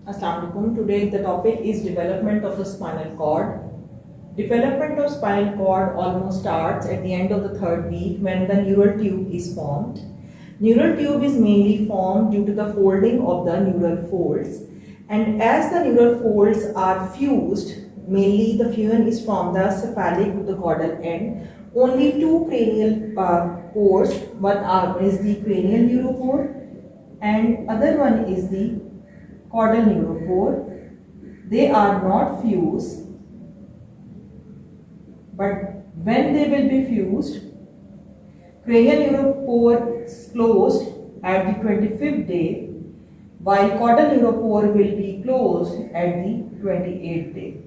Assalamu alaikum. Today the topic is development of the spinal cord. Development of spinal cord almost starts at the end of the third week when the neural tube is formed. Neural tube is mainly formed due to the folding of the neural folds, and as the neural folds are fused, mainly the fusion is from the cephalic to the caudal end. Only two cranial pores, one is the cranial neuropore and other one is the caudal neuropore. They are not fused, but when they will be fused, cranial neuropore is closed at the 25th day, while caudal neuropore will be closed at the 28th day.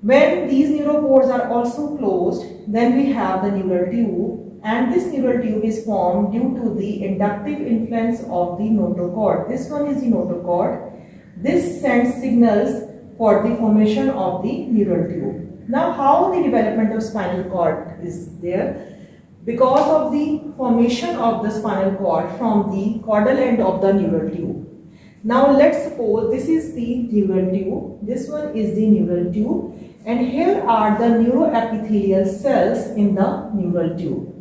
When these neuropores are also closed, then we have the neural tube, and this neural tube is formed due to the inductive influence of the notochord. This one is the notochord. This sends signals for the formation of the neural tube. Now, how the development of spinal cord is there? Because of the formation of the spinal cord from the caudal end of the neural tube. Now, let's suppose this is the neural tube, this one is the neural tube, and here are the neuroepithelial cells in the neural tube.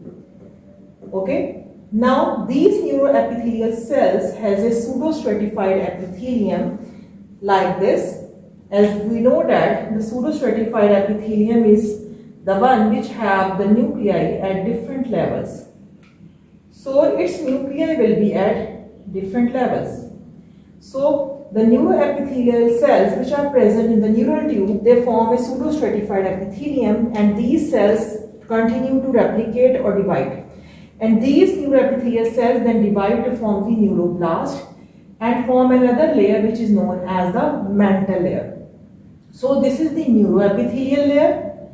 Okay. Now, these neuroepithelial cells has a pseudostratified epithelium like this. As we know that the pseudostratified epithelium is the one which have the nuclei at different levels. So, its nuclei will be at different levels. So, the neuroepithelial cells which are present in the neural tube, they form a pseudostratified epithelium, and these cells continue to replicate or divide. And these neuroepithelial cells then divide to form the neuroblast and form another layer which is known as the mantle layer. So, this is the neuroepithelial layer.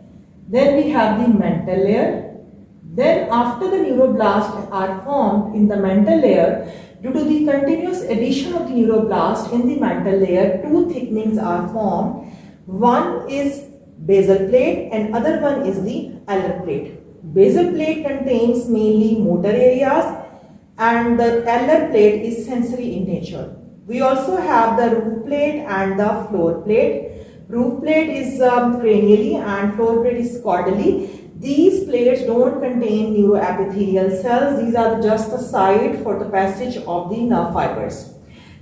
Then we have the mantle layer. Then after the neuroblasts are formed in the mantle layer, due to the continuous addition of the neuroblast in the mantle layer, two thickenings are formed. One is basal plate and other one is the alar plate. Basal plate contains mainly motor areas and the alar plate is sensory in nature. We also have the roof plate and the floor plate. Roof plate is cranially and floor plate is caudally. These plates don't contain neuroepithelial cells. These are just the site for the passage of the nerve fibers.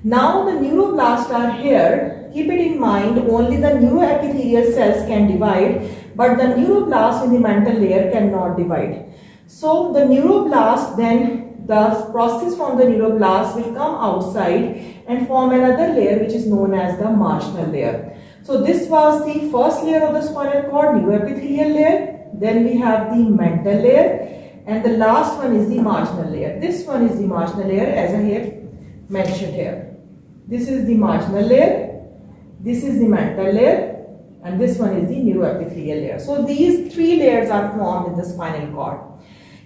Now the neuroblasts are here. Keep it in mind, only the neuroepithelial cells can divide, but the neuroblast in the mantle layer cannot divide. So the neuroblast, then the process from the neuroblast will come outside and form another layer which is known as the marginal layer. So this was the first layer of the spinal cord, neuroepithelial layer. Then we have the mantle layer, and the last one is the marginal layer. This one is the marginal layer as I have mentioned here. This is the marginal layer, this is the mantle layer, and this one is the neuroepithelial layer. So these three layers are formed in the spinal cord.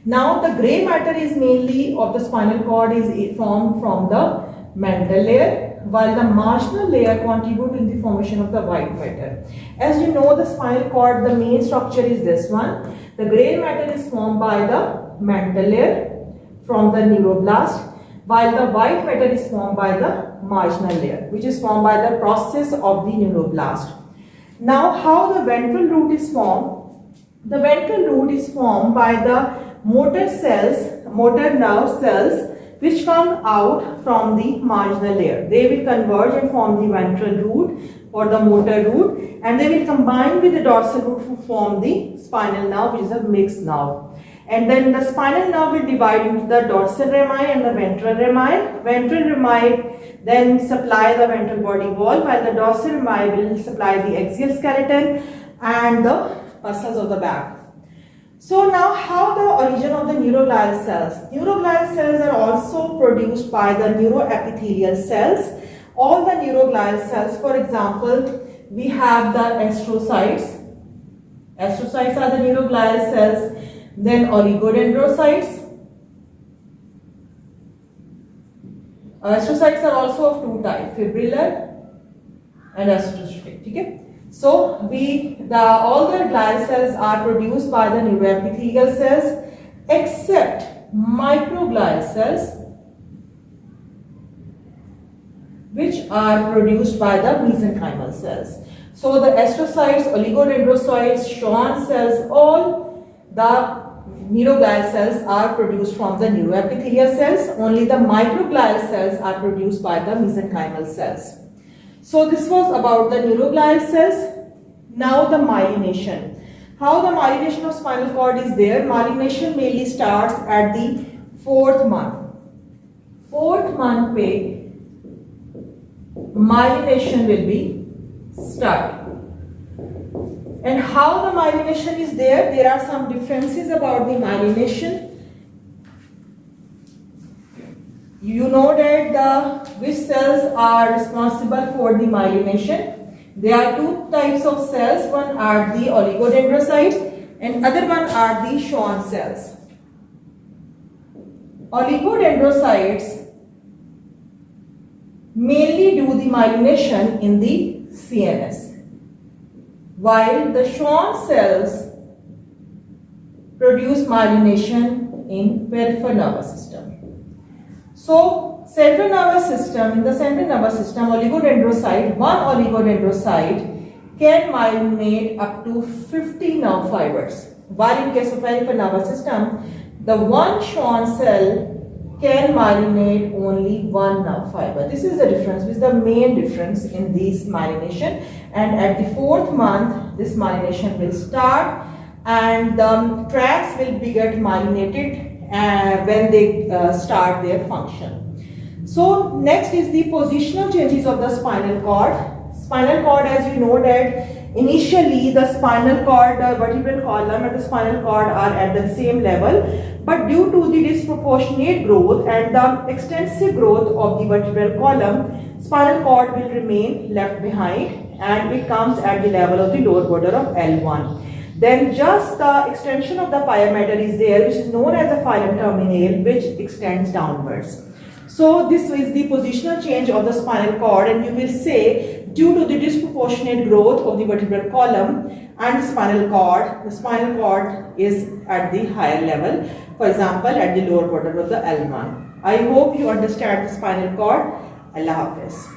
Now the grey matter is mainly of the spinal cord is formed from the mantle layer, while the marginal layer contributes in the formation of the white matter. As you know, the spinal cord, the main structure is this one. The grey matter is formed by the mantle layer from the neuroblast, while the white matter is formed by the marginal layer, which is formed by the process of the neuroblast. Now, how the ventral root is formed? The ventral root is formed by the motor cells, motor nerve cells, which come out from the marginal layer. They will converge and form the ventral root or the motor root, and they will combine with the dorsal root to form the spinal nerve, which is a mixed nerve. And then the spinal nerve will divide into the dorsal rami and the ventral rami. Ventral rami then supply the ventral body wall, while the dorsal rami will supply the axial skeleton and the muscles of the back. So now, how the origin of the neuroglial cells? Neuroglial cells are also produced by the neuroepithelial cells. All the neuroglial cells, for example, we have the astrocytes. Astrocytes are the neuroglial cells. Then oligodendrocytes. Astrocytes are also of two types, fibrillar and astrocytic. Okay? So all the glial cells are produced by the neuroepithelial cells except microglial cells which are produced by the mesenchymal cells. So the astrocytes, oligodendrocytes, Schwann cells, all the neuroglial cells are produced from the neuroepithelial cells. Only the microglial cells are produced by the mesenchymal cells. So this was about the neuroglial cells. Now the myelination. How the myelination of spinal cord is there? Myelination mainly starts at the 4th month. 4th month pe myelination will be started. And how the myelination is there? There are some differences about the myelination. You know that which cells are responsible for the myelination. There are two types of cells. One are the oligodendrocytes and other one are the Schwann cells. Oligodendrocytes mainly do the myelination in the CNS, while the Schwann cells produce myelination in peripheral nervous system. So, central nervous system, in the central nervous system, oligodendrocyte, one oligodendrocyte can myelinate up to 50 nerve fibers, while in case of peripheral nervous system, the one Schwann cell can myelinate only one nerve fiber. This is the difference, this is the main difference in this myelination. And at the 4th month, this myelination will start and the tracts will be get myelinated when they start their function. So next is the positional changes of the spinal cord. Spinal cord, as you know that initially the spinal cord, the vertebral column and the spinal cord are at the same level, but due to the disproportionate growth and the extensive growth of the vertebral column, spinal cord will remain left behind and it comes at the level of the lower border of L1. Then just the extension of the pia mater is there, which is known as the filum terminale, which extends downwards. So this is the positional change of the spinal cord, and you will say due to the disproportionate growth of the vertebral column and the spinal cord is at the higher level, for example at the lower border of the L1. I hope you understand the spinal cord. Allah Hafiz.